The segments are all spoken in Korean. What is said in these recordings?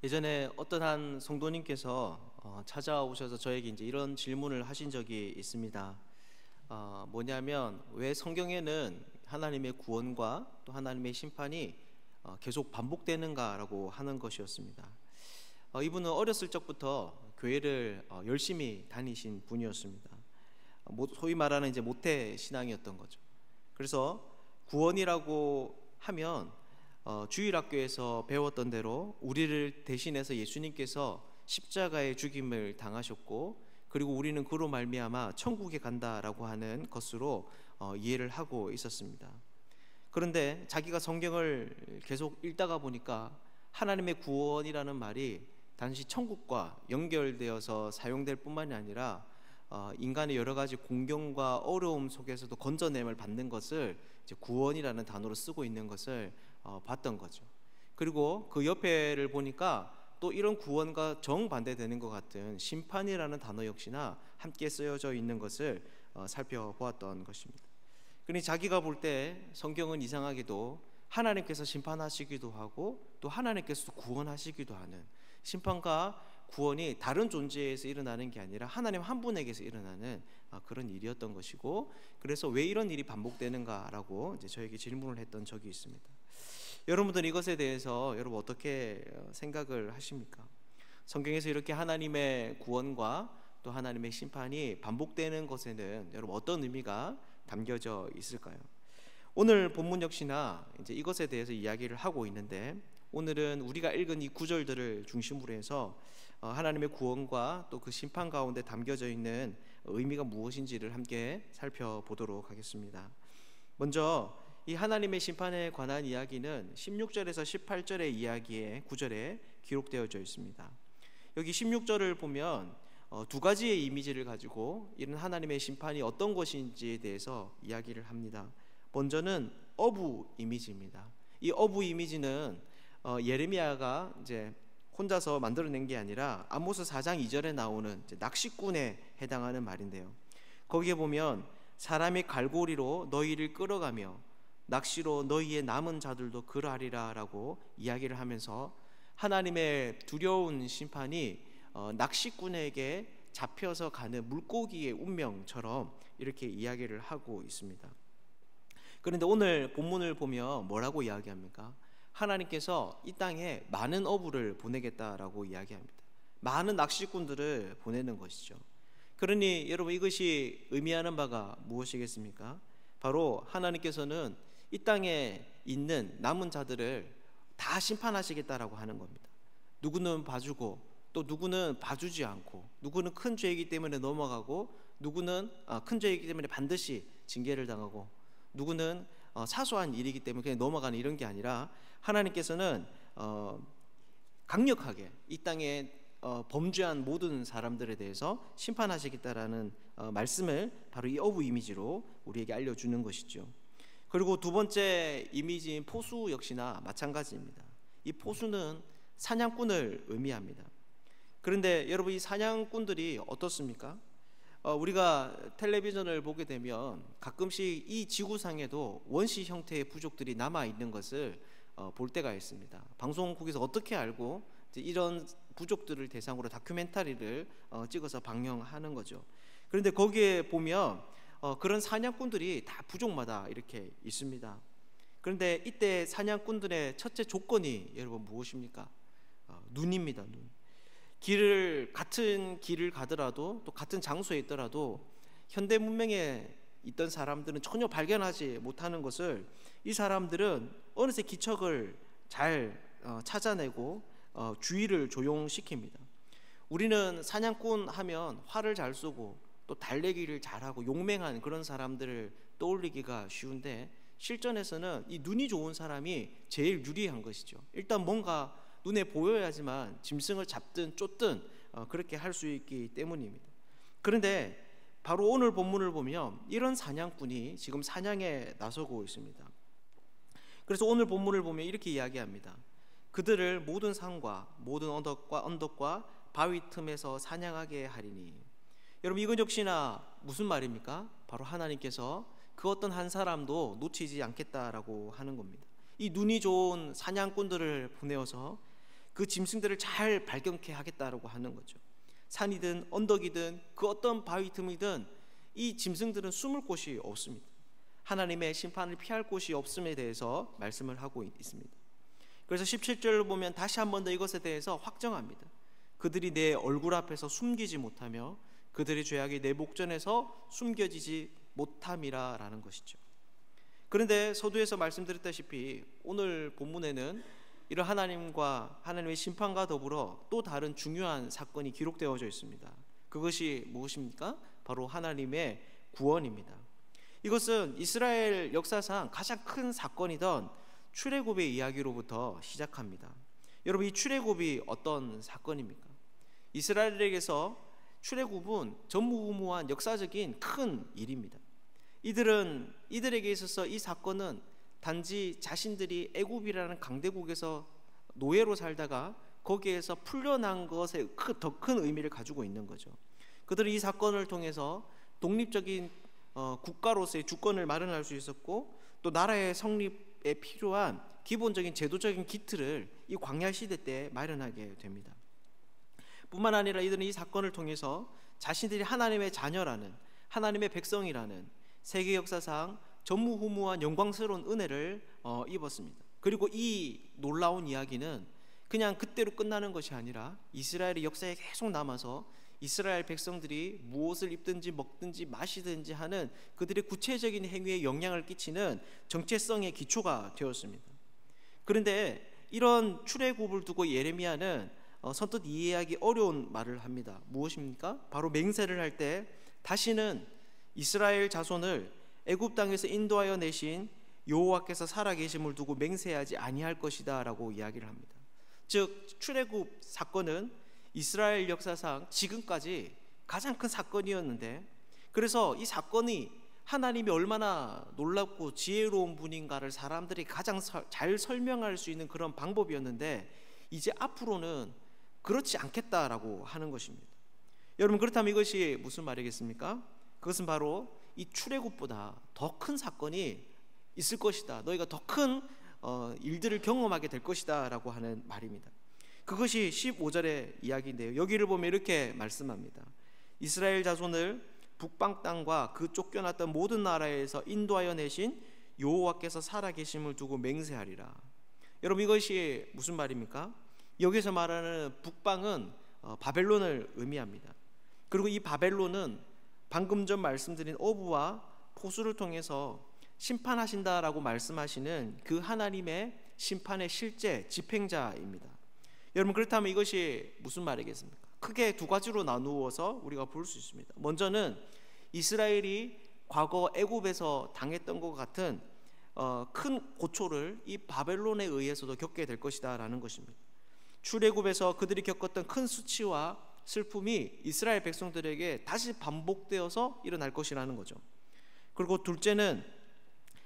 예전에 어떤 한 성도님께서 찾아오셔서 저에게 이제 이런 질문을 하신 적이 있습니다. 뭐냐면 왜 성경에는 하나님의 구원과 또 하나님의 심판이 계속 반복되는가라고 하는 것이었습니다. 이분은 어렸을 적부터 교회를 열심히 다니신 분이었습니다. 소위 말하는 이제 모태 신앙이었던 거죠. 그래서 구원이라고 하면 주일학교에서 배웠던 대로 우리를 대신해서 예수님께서 십자가의 죽임을 당하셨고, 그리고 우리는 그로 말미암아 천국에 간다라고 하는 것으로 이해를 하고 있었습니다. 그런데 자기가 성경을 계속 읽다가 보니까 하나님의 구원이라는 말이 단지 천국과 연결되어서 사용될 뿐만이 아니라 인간의 여러 가지 공경과 어려움 속에서도 건져냄을 받는 것을 이제 구원이라는 단어로 쓰고 있는 것을 봤던 거죠. 그리고 그 옆에를 보니까 또 이런 구원과 정반대되는 것 같은 심판이라는 단어 역시나 함께 쓰여져 있는 것을 살펴보았던 것입니다. 그러니 자기가 볼 때 성경은 이상하게도 하나님께서 심판하시기도 하고 또 하나님께서 구원하시기도 하는, 심판과 구원이 다른 존재에서 일어나는 게 아니라 하나님 한 분에게서 일어나는 그런 일이었던 것이고, 그래서 왜 이런 일이 반복되는가라고 이제 저에게 질문을 했던 적이 있습니다. 여러분들은 이것에 대해서 여러분 어떻게 생각을 하십니까? 성경에서 이렇게 하나님의 구원과 또 하나님의 심판이 반복되는 것에는 여러분 어떤 의미가 담겨져 있을까요? 오늘 본문 역시나 이제 이것에 대해서 이야기를 하고 있는데, 오늘은 우리가 읽은 이 구절들을 중심으로 해서 하나님의 구원과 또 그 심판 가운데 담겨져 있는 의미가 무엇인지를 함께 살펴보도록 하겠습니다. 먼저 이 하나님의 심판에 관한 이야기는 16절에서 18절의 이야기의 구절에 기록되어져 있습니다. 여기 16절을 보면 두 가지의 이미지를 가지고 이런 하나님의 심판이 어떤 것인지에 대해서 이야기를 합니다. 먼저는 어부 이미지입니다. 이 어부 이미지는 예레미야가 이제 혼자서 만들어낸 게 아니라 아모스 4장 2절에 나오는 낚시꾼에 해당하는 말인데요. 거기에 보면 사람이 갈고리로 너희를 끌어가며 낚시로 너희의 남은 자들도 그러하리라 라고 이야기를 하면서 하나님의 두려운 심판이 낚시꾼에게 잡혀서 가는 물고기의 운명처럼 이렇게 이야기를 하고 있습니다. 그런데 오늘 본문을 보면 뭐라고 이야기합니까? 하나님께서 이 땅에 많은 어부를 보내겠다라고 이야기합니다. 많은 낚시꾼들을 보내는 것이죠. 그러니 여러분, 이것이 의미하는 바가 무엇이겠습니까? 바로 하나님께서는 이 땅에 있는 남은 자들을 다 심판하시겠다라고 하는 겁니다. 누구는 봐주고 또 누구는 봐주지 않고, 누구는 큰 죄이기 때문에 넘어가고, 누구는 큰 죄이기 때문에 반드시 징계를 당하고, 누구는 사소한 일이기 때문에 그냥 넘어가는 이런 게 아니라 하나님께서는 강력하게 이 땅에 범죄한 모든 사람들에 대해서 심판하시겠다라는 말씀을 바로 이 어부 이미지로 우리에게 알려주는 것이죠. 그리고 두 번째 이미지인 포수 역시나 마찬가지입니다. 이 포수는 사냥꾼을 의미합니다. 그런데 여러분, 이 사냥꾼들이 어떻습니까? 우리가 텔레비전을 보게 되면 가끔씩 이 지구상에도 원시 형태의 부족들이 남아있는 것을 볼 때가 있습니다. 방송국에서 어떻게 알고 이런 부족들을 대상으로 다큐멘터리를 찍어서 방영하는 거죠. 그런데 거기에 보면 그런 사냥꾼들이 다 부족마다 이렇게 있습니다. 그런데 이때 사냥꾼들의 첫째 조건이 여러분 무엇입니까? 눈입니다. 눈. 같은 길을 가더라도 또 같은 장소에 있더라도 현대 문명에 있던 사람들은 전혀 발견하지 못하는 것을 이 사람들은 어느새 기척을 잘 찾아내고 주의를 조용시킵니다. 우리는 사냥꾼 하면 활을 잘 쏘고 또 달래기를 잘하고 용맹한 그런 사람들을 떠올리기가 쉬운데, 실전에서는 이 눈이 좋은 사람이 제일 유리한 것이죠. 일단 뭔가 눈에 보여야지만 짐승을 잡든 쫓든 그렇게 할 수 있기 때문입니다. 그런데 바로 오늘 본문을 보면 이런 사냥꾼이 지금 사냥에 나서고 있습니다. 그래서 오늘 본문을 보면 이렇게 이야기합니다. 그들을 모든 산과 모든 언덕과 바위 틈에서 사냥하게 하리니. 여러분, 이건 역시나 무슨 말입니까? 바로 하나님께서 그 어떤 한 사람도 놓치지 않겠다라고 하는 겁니다. 이 눈이 좋은 사냥꾼들을 보내어서 그 짐승들을 잘 발견케 하겠다라고 하는 거죠. 산이든 언덕이든 그 어떤 바위 틈이든 이 짐승들은 숨을 곳이 없습니다. 하나님의 심판을 피할 곳이 없음에 대해서 말씀을 하고 있습니다. 그래서 17절을 보면 다시 한 번 더 이것에 대해서 확정합니다. 그들이 내 얼굴 앞에서 숨기지 못하며 그들의 죄악이 내 목전에서 숨겨지지 못함이라 라는 것이죠. 그런데 서두에서 말씀드렸다시피 오늘 본문에는 이런 하나님의 심판과 더불어 또 다른 중요한 사건이 기록되어져 있습니다. 그것이 무엇입니까? 바로 하나님의 구원입니다. 이것은 이스라엘 역사상 가장 큰 사건이던 출애굽의 이야기로부터 시작합니다. 여러분, 이 출애굽이 어떤 사건입니까? 이스라엘에게서 출애굽은 전무후무한 역사적인 큰 일입니다. 이들에게 있어서 이 사건은 단지 자신들이 애굽이라는 강대국에서 노예로 살다가 거기에서 풀려난 것에 더 큰 의미를 가지고 있는 거죠. 그들은 이 사건을 통해서 독립적인 국가로서의 주권을 마련할 수 있었고, 또 나라의 성립에 필요한 기본적인 제도적인 기틀을 이 광야 시대 때 마련하게 됩니다. 뿐만 아니라 이들은 이 사건을 통해서 자신들이 하나님의 자녀라는, 하나님의 백성이라는 세계 역사상 전무후무한 영광스러운 은혜를 입었습니다. 그리고 이 놀라운 이야기는 그냥 그때로 끝나는 것이 아니라 이스라엘의 역사에 계속 남아서 이스라엘 백성들이 무엇을 입든지 먹든지 마시든지 하는 그들의 구체적인 행위에 영향을 끼치는 정체성의 기초가 되었습니다. 그런데 이런 출애굽을 두고 예레미야는 선뜻 이해하기 어려운 말을 합니다. 무엇입니까? 바로 맹세를 할 때 다시는 이스라엘 자손을 애굽 땅에서 인도하여 내신 여호와께서 살아계심을 두고 맹세하지 아니할 것이다 라고 이야기를 합니다. 즉 출애굽 사건은 이스라엘 역사상 지금까지 가장 큰 사건이었는데, 그래서 이 사건이 하나님이 얼마나 놀랍고 지혜로운 분인가를 사람들이 가장 잘 설명할 수 있는 그런 방법이었는데, 이제 앞으로는 그렇지 않겠다라고 하는 것입니다. 여러분, 그렇다면 이것이 무슨 말이겠습니까? 그것은 바로 이 출애굽보다 더 큰 사건이 있을 것이다, 너희가 더 큰 일들을 경험하게 될 것이다 라고 하는 말입니다. 그것이 15절의 이야기인데요, 여기를 보면 이렇게 말씀합니다. 이스라엘 자손을 북방 땅과 그 쫓겨났던 모든 나라에서 인도하여 내신 여호와께서 살아계심을 두고 맹세하리라. 여러분, 이것이 무슨 말입니까? 여기서 말하는 북방은 바벨론을 의미합니다. 그리고 이 바벨론은 방금 전 말씀드린 어부와 포수를 통해서 심판하신다라고 말씀하시는 그 하나님의 심판의 실제 집행자입니다. 여러분, 그렇다면 이것이 무슨 말이겠습니까? 크게 두 가지로 나누어서 우리가 볼 수 있습니다. 먼저는 이스라엘이 과거 애굽에서 당했던 것 같은 큰 고초를 이 바벨론에 의해서도 겪게 될 것이다 라는 것입니다. 출애굽에서 그들이 겪었던 큰 수치와 슬픔이 이스라엘 백성들에게 다시 반복되어서 일어날 것이라는 거죠. 그리고 둘째는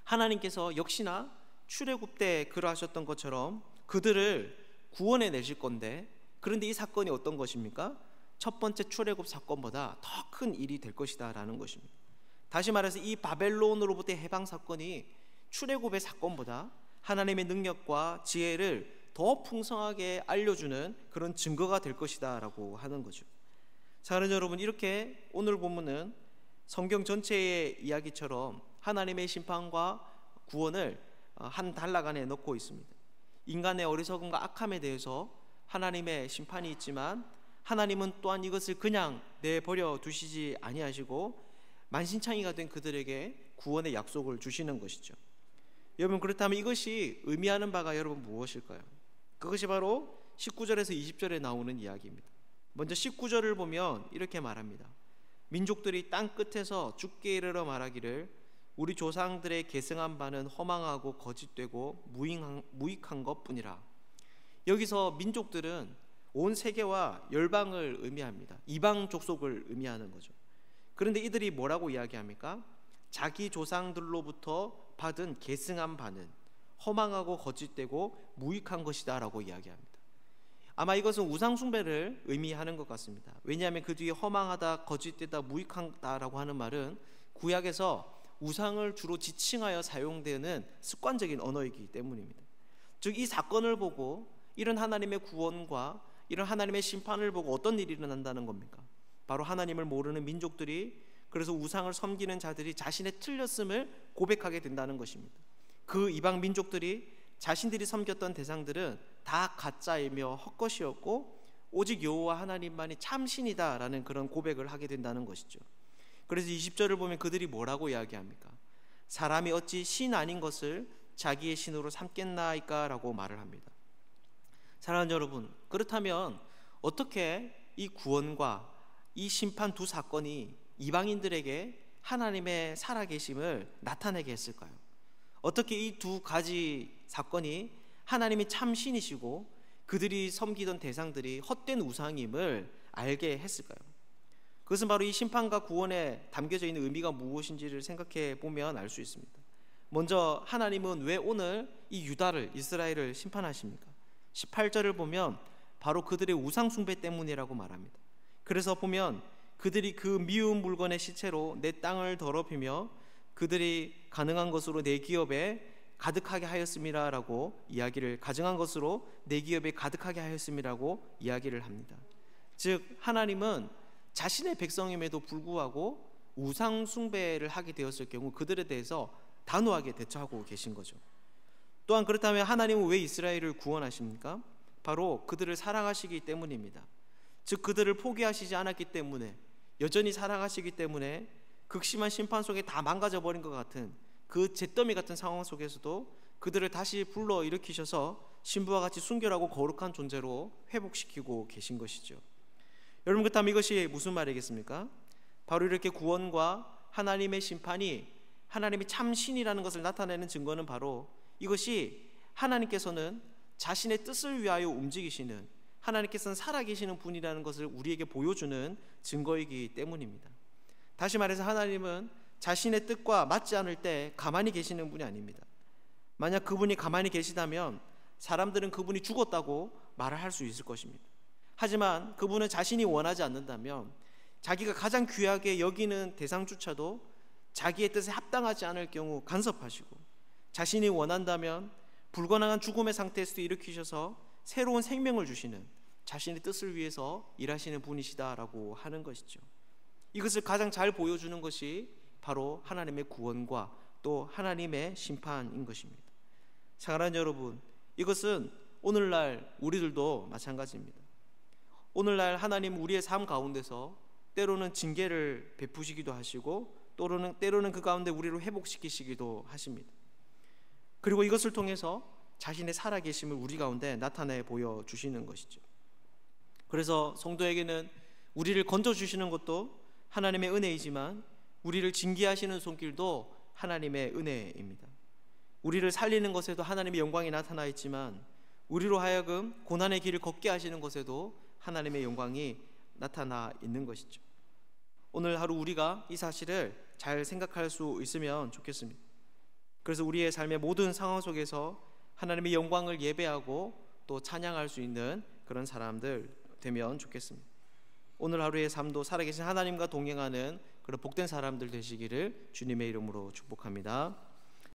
하나님께서 역시나 출애굽 때 그러하셨던 것처럼 그들을 구원해 내실 건데, 그런데 이 사건이 어떤 것입니까? 첫 번째 출애굽 사건보다 더 큰 일이 될 것이다 라는 것입니다. 다시 말해서 이 바벨론으로부터의 해방 사건이 출애굽의 사건보다 하나님의 능력과 지혜를 더 풍성하게 알려주는 그런 증거가 될 것이다 라고 하는 거죠. 사랑하는 여러분, 이렇게 오늘 본문은 성경 전체의 이야기처럼 하나님의 심판과 구원을 한 단락 안에 넣고 있습니다. 인간의 어리석음과 악함에 대해서 하나님의 심판이 있지만, 하나님은 또한 이것을 그냥 내버려 두시지 아니하시고 만신창이가 된 그들에게 구원의 약속을 주시는 것이죠. 여러분, 그렇다면 이것이 의미하는 바가 여러분 무엇일까요? 그것이 바로 19절에서 20절에 나오는 이야기입니다. 먼저 19절을 보면 이렇게 말합니다. 민족들이 땅 끝에서 죽게 이르러 말하기를 우리 조상들의 계승한 바는 허망하고 거짓되고 무익한 것뿐이라. 여기서 민족들은 온 세계와 열방을 의미합니다. 이방 족속을 의미하는 거죠. 그런데 이들이 뭐라고 이야기합니까? 자기 조상들로부터 받은 계승한 바는 허망하고 거짓되고 무익한 것이다 라고 이야기합니다. 아마 이것은 우상 숭배를 의미하는 것 같습니다. 왜냐하면 그 뒤에 허망하다, 거짓되다, 무익하다라고 하는 말은 구약에서 우상을 주로 지칭하여 사용되는 습관적인 언어이기 때문입니다. 즉 이 사건을 보고 이런 하나님의 구원과 이런 하나님의 심판을 보고 어떤 일이 일어난다는 겁니까? 바로 하나님을 모르는 민족들이, 그래서 우상을 섬기는 자들이 자신의 틀렸음을 고백하게 된다는 것입니다. 그 이방 민족들이 자신들이 섬겼던 대상들은 다 가짜이며 헛것이었고 오직 여호와 하나님만이 참신이다라는 그런 고백을 하게 된다는 것이죠. 그래서 20절을 보면 그들이 뭐라고 이야기합니까? 사람이 어찌 신 아닌 것을 자기의 신으로 삼겠나이까 라고 말을 합니다. 사랑하는 여러분, 그렇다면 어떻게 이 구원과 이 심판 두 사건이 이방인들에게 하나님의 살아계심을 나타내게 했을까요? 어떻게 이 두 가지 사건이 하나님이 참신이시고 그들이 섬기던 대상들이 헛된 우상임을 알게 했을까요? 그것은 바로 이 심판과 구원에 담겨져 있는 의미가 무엇인지를 생각해 보면 알 수 있습니다. 먼저 하나님은 왜 오늘 이 유다를, 이스라엘을 심판하십니까? 18절을 보면 바로 그들의 우상 숭배 때문이라고 말합니다. 그래서 보면 그들이 그 미운 물건의 시체로 내 땅을 더럽히며 그들이 가능한 것으로 내 기업에 가득하게 하였음이라고 이야기를, 가증한 것으로 내 기업에 가득하게 하였음이라고 이야기를 합니다. 즉 하나님은 자신의 백성임에도 불구하고 우상 숭배를 하게 되었을 경우 그들에 대해서 단호하게 대처하고 계신 거죠. 또한 그렇다면 하나님은 왜 이스라엘을 구원하십니까? 바로 그들을 사랑하시기 때문입니다. 즉 그들을 포기하시지 않았기 때문에, 여전히 사랑하시기 때문에 극심한 심판 속에 다 망가져버린 것 같은 그 잿더미 같은 상황 속에서도 그들을 다시 불러 일으키셔서 신부와 같이 순결하고 거룩한 존재로 회복시키고 계신 것이죠. 여러분, 그렇다면 이것이 무슨 말이겠습니까? 바로 이렇게 구원과 하나님의 심판이 하나님이 참신이라는 것을 나타내는 증거는 바로 이것이 하나님께서는 자신의 뜻을 위하여 움직이시는, 하나님께서는 살아계시는 분이라는 것을 우리에게 보여주는 증거이기 때문입니다. 다시 말해서 하나님은 자신의 뜻과 맞지 않을 때 가만히 계시는 분이 아닙니다. 만약 그분이 가만히 계시다면 사람들은 그분이 죽었다고 말을 할 수 있을 것입니다. 하지만 그분은 자신이 원하지 않는다면 자기가 가장 귀하게 여기는 대상조차도 자기의 뜻에 합당하지 않을 경우 간섭하시고, 자신이 원한다면 불가능한 죽음의 상태에서도 일으키셔서 새로운 생명을 주시는, 자신의 뜻을 위해서 일하시는 분이시다라고 하는 것이죠. 이것을 가장 잘 보여주는 것이 바로 하나님의 구원과 또 하나님의 심판인 것입니다. 사랑하는 여러분, 이것은 오늘날 우리들도 마찬가지입니다. 오늘날 하나님 우리의 삶 가운데서 때로는 징계를 베푸시기도 하시고 때로는 그 가운데 우리를 회복시키시기도 하십니다. 그리고 이것을 통해서 자신의 살아계심을 우리 가운데 나타내 보여주시는 것이죠. 그래서 성도에게는 우리를 건져주시는 것도 하나님의 은혜이지만 우리를 징계하시는 손길도 하나님의 은혜입니다. 우리를 살리는 것에도 하나님의 영광이 나타나 있지만 우리로 하여금 고난의 길을 걷게 하시는 것에도 하나님의 영광이 나타나 있는 것이죠. 오늘 하루 우리가 이 사실을 잘 생각할 수 있으면 좋겠습니다. 그래서 우리의 삶의 모든 상황 속에서 하나님의 영광을 예배하고 또 찬양할 수 있는 그런 사람들 되면 좋겠습니다. 오늘 하루의 삶도 살아계신 하나님과 동행하는 그런 복된 사람들 되시기를 주님의 이름으로 축복합니다.